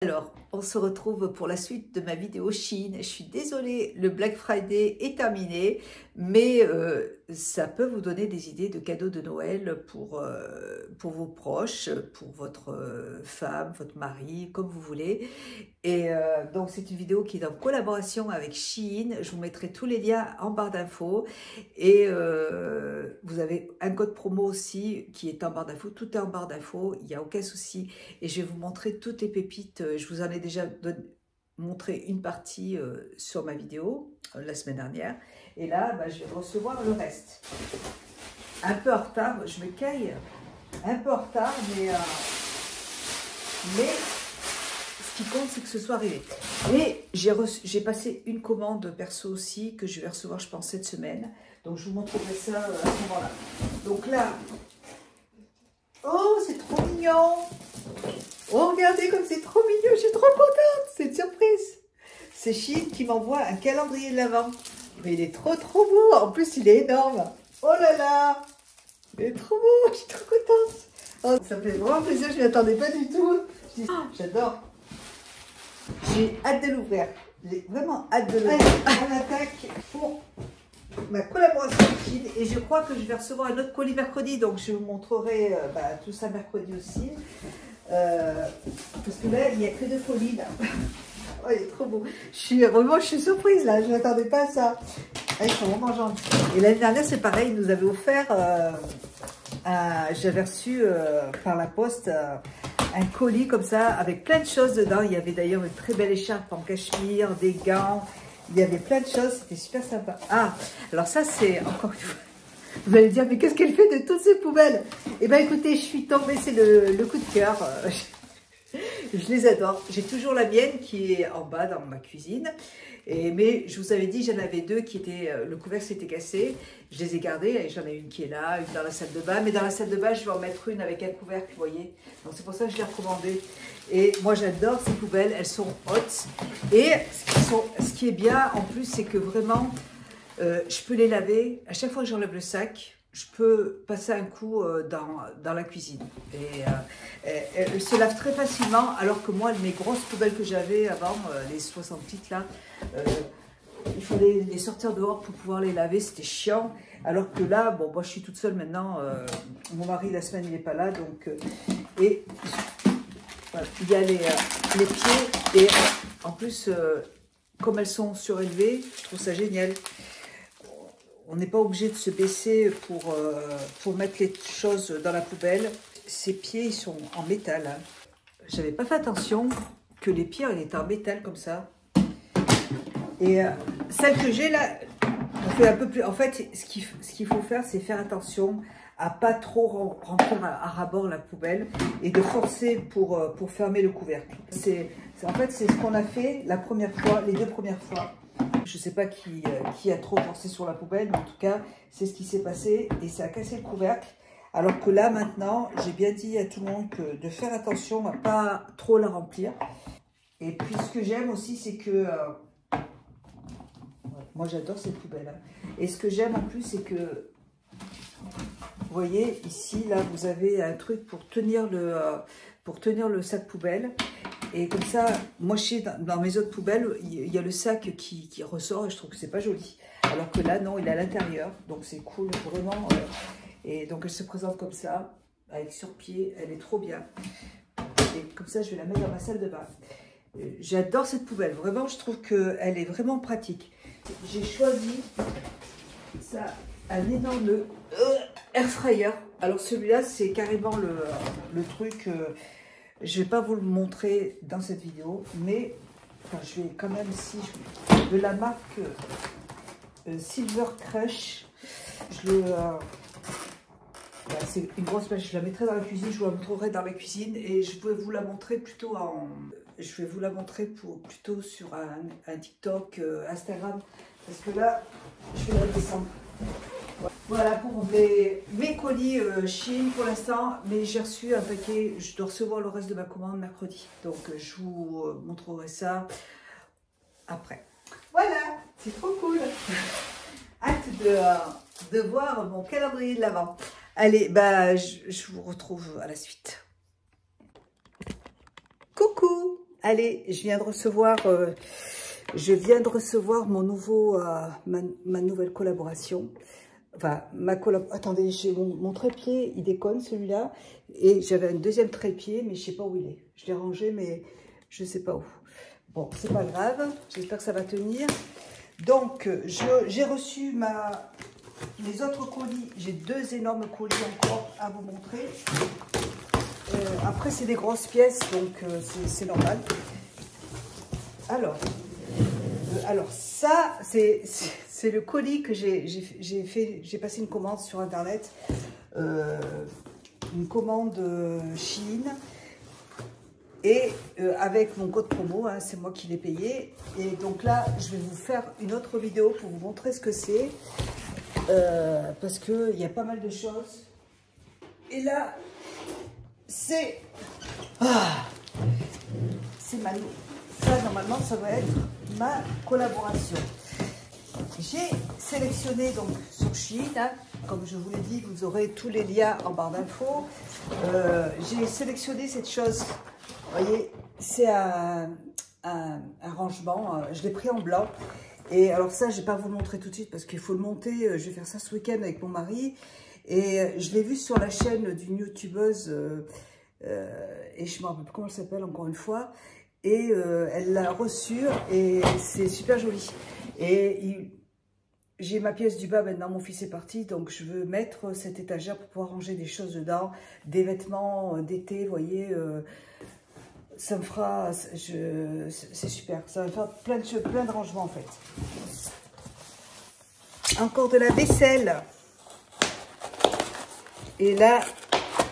Alors, on se retrouve pour la suite de ma vidéo Chine. Je suis désolée, le Black Friday est terminé, mais ça peut vous donner des idées de cadeaux de Noël pour vos proches, pour votre femme, votre mari, comme vous voulez. Et donc, c'est une vidéo qui est en collaboration avec Shein. Je vous mettrai tous les liens en barre d'infos. Et vous avez un code promo aussi qui est en barre d'infos. Tout est en barre d'infos, il n'y a aucun souci. Et je vais vous montrer toutes les pépites. Je vous en ai déjà montré une partie sur ma vidéo la semaine dernière. Et là, je vais recevoir le reste. Un peu en retard, je me caille. Un peu en retard, mais ce qui compte, c'est que ce soit arrivé. Et j'ai passé une commande perso aussi que je vais recevoir, je pense, cette semaine. Donc, je vous montrerai ça à ce moment-là. Donc là, oh, c'est trop mignon. Oh, regardez comme c'est trop mignon. Je suis trop contente. C'est une surprise. C'est Shein qui m'envoie un calendrier de l'Avent. Mais il est trop beau. En plus, il est énorme. Oh là là. Il est trop beau. Je suis trop contente. Oh, ça me fait vraiment plaisir. Je ne m'y attendais pas du tout. J'adore. J'ai hâte de l'ouvrir. J'ai vraiment hâte de l'ouvrir. On attaque pour ma collaboration avec Shein. Et je crois que je vais recevoir un autre colis mercredi. Donc je vous montrerai tout ça mercredi aussi. Parce que là, il n'y a que 2 colis là. Oh, il est trop beau. Je suis surprise là. Je ne m'attendais pas à ça. Ah, ils sont vraiment gentils. Et l'année dernière, c'est pareil. Ils nous avaient offert. J'avais reçu par la poste un colis comme ça avec plein de choses dedans. Il y avait d'ailleurs une très belle écharpe en cachemire, des gants. Il y avait plein de choses. C'était super sympa. Ah, alors ça, c'est encore une fois. Vous allez dire, mais qu'est-ce qu'elle fait de toutes ces poubelles? Eh bien, écoutez, je suis tombée. C'est le coup de cœur. Je les adore. J'ai toujours la mienne qui est en bas dans ma cuisine. Mais je vous avais dit, j'en avais 2 qui étaient... le couvercle s'était cassé. Je les ai gardés. Et j'en ai une qui est là, une dans la salle de bain. Mais dans la salle de bain, je vais en mettre une avec un couvercle, vous voyez. Donc c'est pour ça que je l'ai recommandé. Et moi, j'adore ces poubelles. Elles sont hautes. Et ce qui est bien, en plus, c'est que vraiment, je peux les laver. À chaque fois que j'enlève le sac, je peux passer un coup dans la cuisine. Et elles se lavent très facilement, alors que moi, mes grosses poubelles que j'avais avant, les 60 litres là, il fallait les sortir dehors pour pouvoir les laver, c'était chiant. Alors que là, bon, moi je suis toute seule maintenant, mon mari la semaine il n'est pas là, donc... et voilà, il y a les pieds, et en plus, comme elles sont surélevées, je trouve ça génial. On n'est pas obligé de se baisser pour mettre les choses dans la poubelle. Ces pieds, ils sont en métal. Hein. J'avais pas fait attention que les pieds, ils étaient en métal comme ça. Et celle que j'ai là, on fait un peu plus... En fait, ce qu'il faut faire, c'est faire attention à pas trop rentrer à ras-bord la poubelle et de forcer pour fermer le couvercle. En fait, c'est ce qu'on a fait la première fois, les 2 premières fois. Je ne sais pas qui a trop forcé sur la poubelle, mais en tout cas, c'est ce qui s'est passé et ça a cassé le couvercle. Alors que là, maintenant, j'ai bien dit à tout le monde de faire attention à ne pas trop la remplir. Et puis, ce que j'aime aussi, c'est que... moi, j'adore cette poubelle. Hein. Et ce que j'aime en plus, c'est que... Vous voyez, ici, là, vous avez un truc pour tenir le sac poubelle. Et comme ça, moi, je sais, dans mes autres poubelles, il y a le sac qui ressort et je trouve que c'est pas joli. Alors que là, non, il est à l'intérieur. Donc, c'est cool, vraiment. Et donc, elle se présente comme ça, avec sur-pied. Elle est trop bien. Et comme ça, je vais la mettre dans ma salle de bain. J'adore cette poubelle. Vraiment, je trouve qu'elle est vraiment pratique. J'ai choisi ça, un énorme air fryer. Alors, celui-là, c'est carrément le truc... je ne vais pas vous le montrer dans cette vidéo, mais enfin, je vais quand même, si de la marque Silver Crush, c'est une grosse machine, je la mettrai dans la cuisine, je vous la montrerai dans la cuisine et je vais vous la montrer plutôt plutôt sur un TikTok, Instagram, parce que là, je vais la descendre. Voilà pour mes colis Shein pour l'instant, mais j'ai reçu un paquet, je dois recevoir le reste de ma commande mercredi. Donc je vous montrerai ça après. Voilà, c'est trop cool. Hâte de voir mon calendrier de l'Avent. Allez, je vous retrouve à la suite. Coucou! allez, je viens de recevoir mon nouveau, ma nouvelle collaboration. Enfin, attendez, j'ai mon trépied, il déconne celui-là. Et j'avais un deuxième trépied, mais je sais pas où il est. Je l'ai rangé, mais je sais pas où. Bon, c'est pas grave, j'espère que ça va tenir. Donc, j'ai reçu les autres colis. J'ai 2 énormes colis encore à vous montrer. Après, c'est des grosses pièces, donc c'est normal. Alors ça, c'est le colis que j'ai passé une commande sur Internet. Une commande Chine. Et avec mon code promo, hein, c'est moi qui l'ai payé. Et donc là, je vais vous faire une autre vidéo pour vous montrer ce que c'est. Parce qu'il y a pas mal de choses. Et là, c'est... Ça, normalement, ça va être ma collaboration. J'ai sélectionné donc sur Chine, hein, comme je vous l'ai dit, vous aurez tous les liens en barre d'infos. J'ai sélectionné cette chose. Vous voyez, c'est un rangement, je l'ai pris en blanc. Et alors ça, je ne vais pas vous le montrer tout de suite parce qu'il faut le monter. Je vais faire ça ce week-end avec mon mari. Et je l'ai vu sur la chaîne d'une youtubeuse, et je ne me rappelle plus comment elle s'appelle encore une fois. Et elle l'a reçu et c'est super joli. Et j'ai ma pièce du bas maintenant, mon fils est parti, donc je veux mettre cette étagère pour pouvoir ranger des choses dedans, des vêtements d'été, vous voyez. Ça me fera, c'est super, ça va me faire plein de rangements en fait. Encore de la vaisselle. Et là,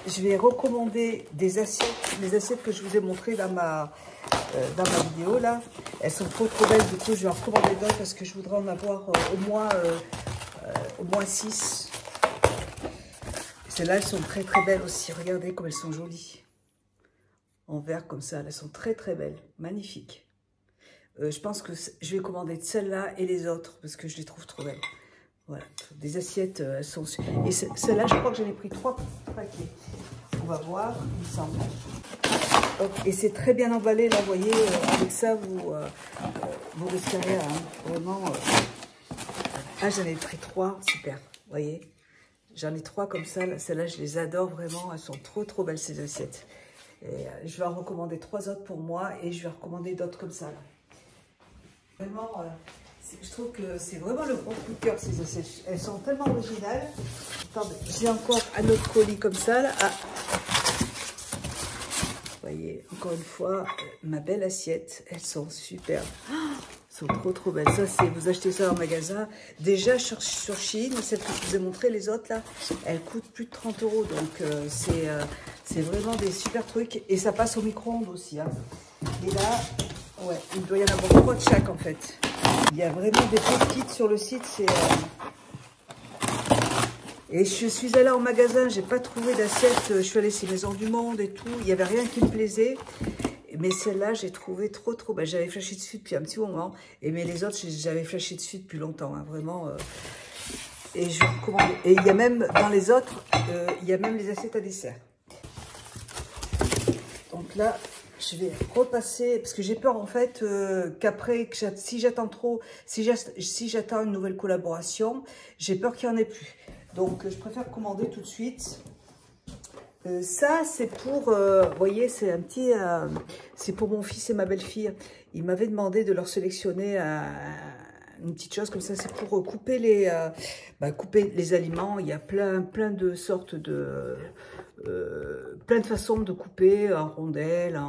je vais recommander des assiettes, les assiettes que je vous ai montrées dans ma vidéo là. Elles sont trop belles, du coup je vais en recommander d'autres parce que je voudrais en avoir au moins 6. Celles-là, elles sont très belles aussi, regardez comme elles sont jolies. En verre comme ça, elles sont très belles, magnifiques. Je pense que je vais commander celle-là et les autres parce que je les trouve trop belles. Voilà, des assiettes, elles sont... Et celle-là, je crois que j'en ai pris 3 paquets. On va voir, il me semble. Et c'est très bien emballé, là, vous voyez, avec ça, vous risquerez hein, vraiment... Ah, j'en ai pris 3, super, vous voyez. J'en ai 3 comme ça, celles-là, je les adore vraiment, elles sont trop belles, ces assiettes. Et je vais en recommander 3 autres pour moi et je vais recommander d'autres comme ça. Là. Vraiment, je trouve que c'est vraiment le gros coup de cœur ces assiettes. Elles sont tellement originales. Attendez, j'ai encore un autre colis comme ça. Là. Ah. Vous voyez, encore une fois, ma belle assiette. Elles sont super. Elles sont trop belles. Ça, c'est vous achetez ça en magasin. Déjà sur Chine, celle que je vous ai montré, les autres là, elles coûtent plus de 30 €. Donc c'est vraiment des super trucs. Et ça passe au micro-ondes aussi. Hein. Et là, ouais, il doit y en avoir 3 de chaque en fait. Il y a vraiment des petites sur le site. Et je suis allée en magasin, j'ai pas trouvé d'assiette. Je suis allée chez Maison du Monde et tout. Il n'y avait rien qui me plaisait. Mais celle-là, j'ai trouvé trop belle. J'avais flashé dessus depuis un petit moment. Mais les autres, j'avais flashé dessus depuis longtemps. Hein, vraiment. Et je recommande. Et il y a même, dans les autres, il y a même les assiettes à dessert. Donc là, je vais repasser, parce que j'ai peur en fait qu'après, si j'attends trop, si j'attends une nouvelle collaboration, j'ai peur qu'il n'y en ait plus. Donc je préfère commander tout de suite. Ça c'est pour, vous voyez, c'est un petit, c'est pour mon fils et ma belle-fille. Ils m'avaient demandé de leur sélectionner une petite chose comme ça, c'est pour couper les aliments. Il y a plein de sortes de... plein de façons de couper en rondelles,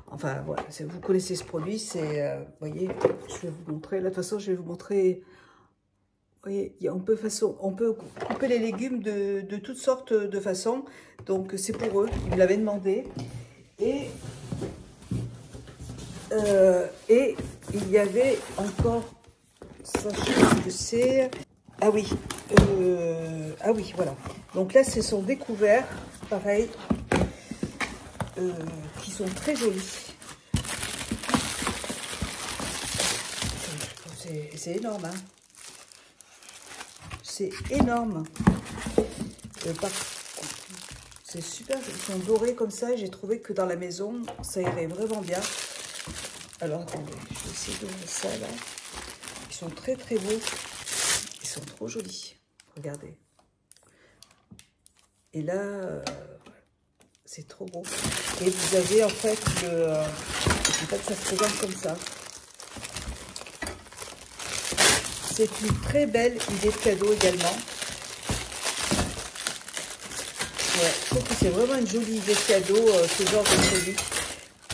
enfin voilà, vous connaissez ce produit, c'est, vous voyez, je vais vous montrer, là de toute façon je vais vous montrer, vous voyez, on peut couper les légumes de toutes sortes de façons, donc c'est pour eux, ils me l'avaient demandé, et il y avait encore, ça je sais ce que c'est, ah oui, voilà, donc là ce sont des couverts, pareil, qui sont très jolis. C'est énorme, hein. C'est énorme. C'est super, ils sont dorés comme ça. J'ai trouvé que dans la maison, ça irait vraiment bien. Alors, attendez, je vais essayer d'ouvrir ça, là. Ils sont très, très beaux. Ils sont trop jolis. Regardez. Et là, c'est trop beau. Et vous avez, en fait, ça se présente comme ça. C'est une très belle idée de cadeau également. Ouais, je trouve que c'est vraiment une jolie idée de cadeau, ce genre de produit.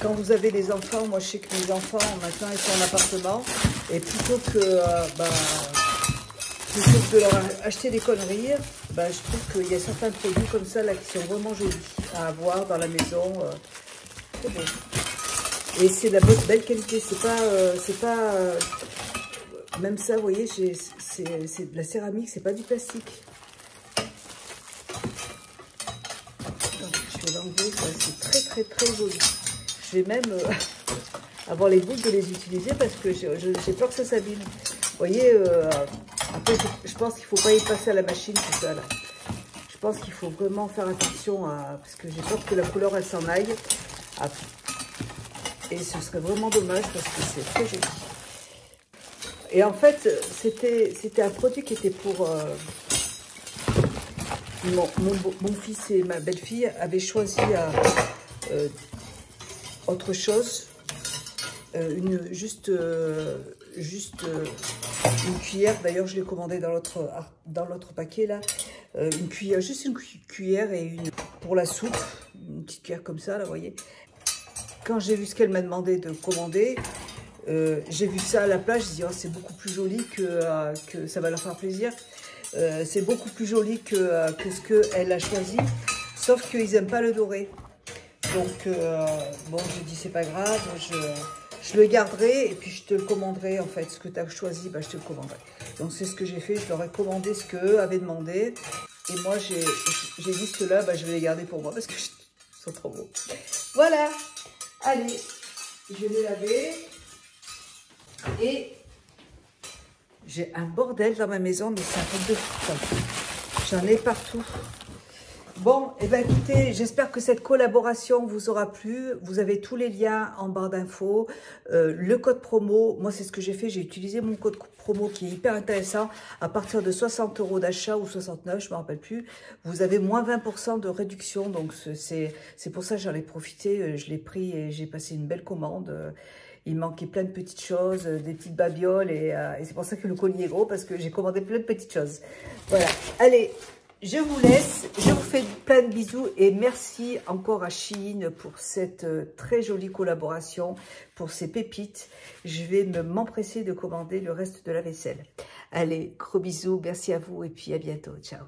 Quand vous avez des enfants, moi je sais que mes enfants maintenant ils sont en appartement et plutôt que de leur acheter des conneries, je trouve qu'il y a certains produits comme ça là qui sont vraiment jolis à avoir dans la maison. Très beau. Et c'est de la belle qualité, c'est pas même ça, vous voyez, c'est de la céramique, c'est pas du plastique. Je vais l'enlever, c'est très très très joli. Je vais même avoir les boules de les utiliser parce que j'ai peur que ça s'abîme. Vous voyez, après, je pense qu'il ne faut pas y passer à la machine tout ça là. Je pense qu'il faut vraiment faire attention parce que j'ai peur que la couleur elle s'en aille. Et ce serait vraiment dommage parce que c'est très joli. Et en fait, c'était un produit qui était pour... mon fils et ma belle-fille avaient choisi autre chose, juste une cuillère. D'ailleurs, je l'ai commandé dans l'autre paquet là. Une cuillère, juste une cuillère et une pour la soupe, une petite cuillère comme ça là, vous voyez. Quand j'ai vu ce qu'elle m'a demandé de commander, j'ai vu ça à la plage, je me dis oh, c'est beaucoup plus joli que ça va leur faire plaisir. C'est beaucoup plus joli que ce qu'elle a choisi, sauf qu'ils n'aiment pas le doré. Donc, bon, je dis c'est pas grave, je le garderai et puis je te le commanderai en fait. Ce que tu as choisi, je te le commanderai. Donc, c'est ce que j'ai fait, je leur ai commandé ce qu'eux avaient demandé. Et moi, j'ai dit ceux-là, je vais les garder pour moi parce que ils sont trop beaux. Voilà, allez, je vais les laver. Et j'ai un bordel dans ma maison, mais c'est un truc de fou. J'en ai partout. Bon, et écoutez, j'espère que cette collaboration vous aura plu. Vous avez tous les liens en barre d'infos. Le code promo, moi c'est ce que j'ai fait. J'ai utilisé mon code promo qui est hyper intéressant. À partir de 60 € d'achat ou 69, je ne me rappelle plus, vous avez moins 20% de réduction. Donc c'est pour ça que j'en ai profité. Je l'ai pris et j'ai passé une belle commande. Il manquait plein de petites choses, des petites babioles et c'est pour ça que le colis est gros parce que j'ai commandé plein de petites choses. Voilà, allez, je vous laisse, je vous fais plein de bisous et merci encore à Shein pour cette très jolie collaboration, pour ces pépites. Je vais m'empresser de commander le reste de la vaisselle. Allez, gros bisous, merci à vous et puis à bientôt, ciao.